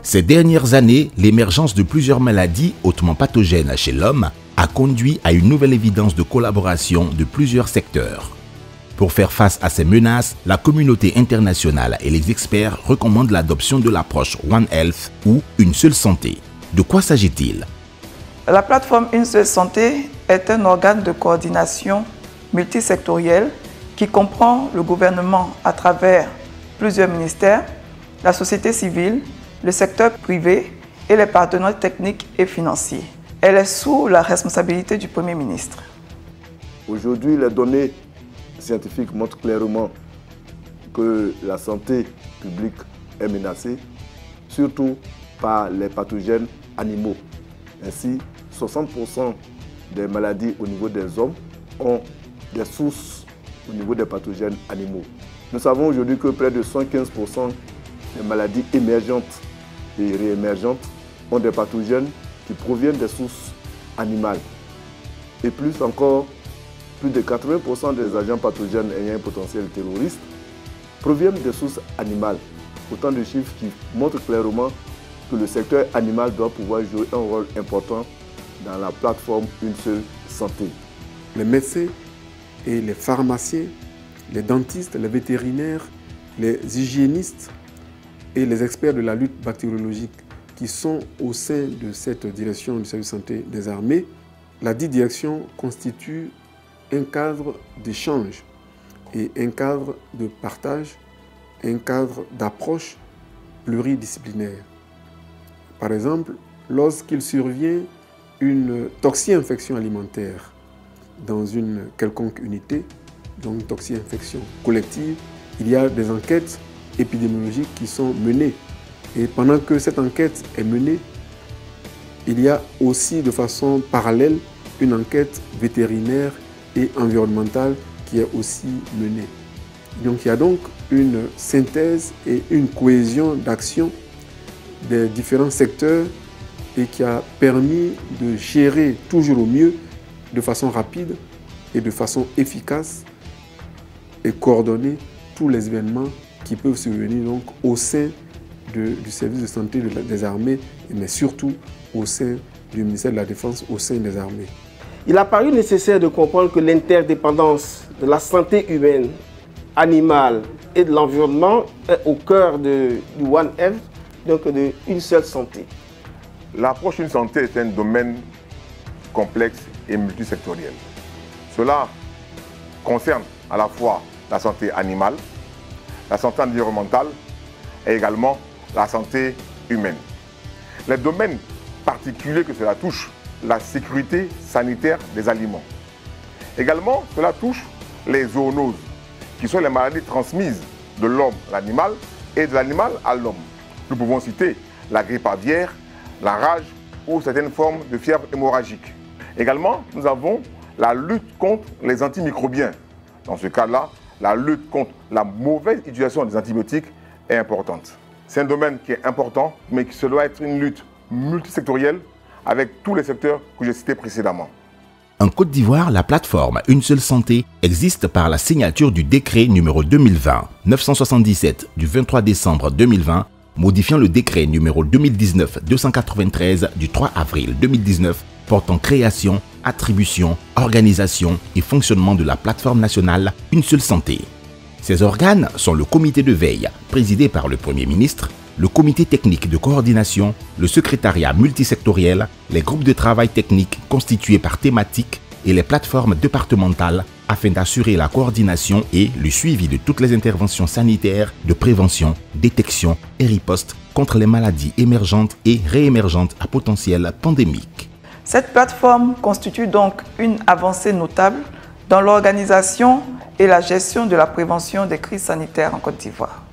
Ces dernières années, l'émergence de plusieurs maladies hautement pathogènes chez l'homme a conduit à une nouvelle évidence de collaboration de plusieurs secteurs. Pour faire face à ces menaces, la communauté internationale et les experts recommandent l'adoption de l'approche One Health ou Une seule santé. De quoi s'agit-il? La plateforme Une seule santé est un organe de coordination multisectoriel qui comprend le gouvernement à travers plusieurs ministères, la société civile, le secteur privé et les partenaires techniques et financiers. Elle est sous la responsabilité du Premier ministre. Aujourd'hui, les données scientifiques montrent clairement que la santé publique est menacée, surtout par les pathogènes animaux. Ainsi, 60% des maladies au niveau des hommes ont des sources au niveau des pathogènes animaux. Nous savons aujourd'hui que près de 115% des maladies émergentes et réémergentes ont des pathogènes qui proviennent des sources animales. Et plus encore, plus de 80% des agents pathogènes ayant un potentiel terroriste proviennent des sources animales. Autant de chiffres qui montrent clairement que le secteur animal doit pouvoir jouer un rôle important dans la plateforme Une seule santé. Les médecins et les pharmaciens, les dentistes, les vétérinaires, les hygiénistes et les experts de la lutte bactériologique qui sont au sein de cette direction du service de santé des armées, la dite direction constitue un cadre d'échange et un cadre de partage, un cadre d'approche pluridisciplinaire. Par exemple, lorsqu'il survient une toxi-infection alimentaire dans une quelconque unité, donc une toxi-infection collective, il y a des enquêtes épidémiologiques qui sont menées. Et pendant que cette enquête est menée, il y a aussi de façon parallèle une enquête vétérinaire et environnementale qui est aussi menée. Donc il y a donc une synthèse et une cohésion d'action des différents secteurs et qui a permis de gérer toujours au mieux, de façon rapide et de façon efficace et coordonner tous les événements qui peuvent survenir donc au sein du service de santé des armées, mais surtout au sein du ministère de la Défense, au sein des armées. Il a paru nécessaire de comprendre que l'interdépendance de la santé humaine, animale et de l'environnement est au cœur du One Health, donc de Une seule santé. L'approche Une santé est un domaine complexe et multisectoriel. Cela concerne à la fois la santé animale, la santé environnementale et également la santé humaine. Les domaines particuliers que cela touche, la sécurité sanitaire des aliments. Également, cela touche les zoonoses, qui sont les maladies transmises de l'homme à l'animal et de l'animal à l'homme. Nous pouvons citer la grippe aviaire, la rage ou certaines formes de fièvre hémorragique. Également, nous avons la lutte contre les antimicrobiens. Dans ce cas-là, la lutte contre la mauvaise utilisation des antibiotiques est importante. C'est un domaine qui est important, mais qui doit être une lutte multisectorielle avec tous les secteurs que j'ai cités précédemment. En Côte d'Ivoire, la plateforme Une seule santé existe par la signature du décret numéro 2020-977 du 23 décembre 2020, modifiant le décret numéro 2019-293 du 3 avril 2019 portant création, attribution, organisation et fonctionnement de la plateforme nationale Une seule santé. Ces organes sont le comité de veille, présidé par le Premier ministre, le comité technique de coordination, le secrétariat multisectoriel, les groupes de travail technique constitués par thématique et les plateformes départementales afin d'assurer la coordination et le suivi de toutes les interventions sanitaires de prévention, détection et riposte contre les maladies émergentes et réémergentes à potentiel pandémique. Cette plateforme constitue donc une avancée notable dans l'organisation et la gestion de la prévention des crises sanitaires en Côte d'Ivoire.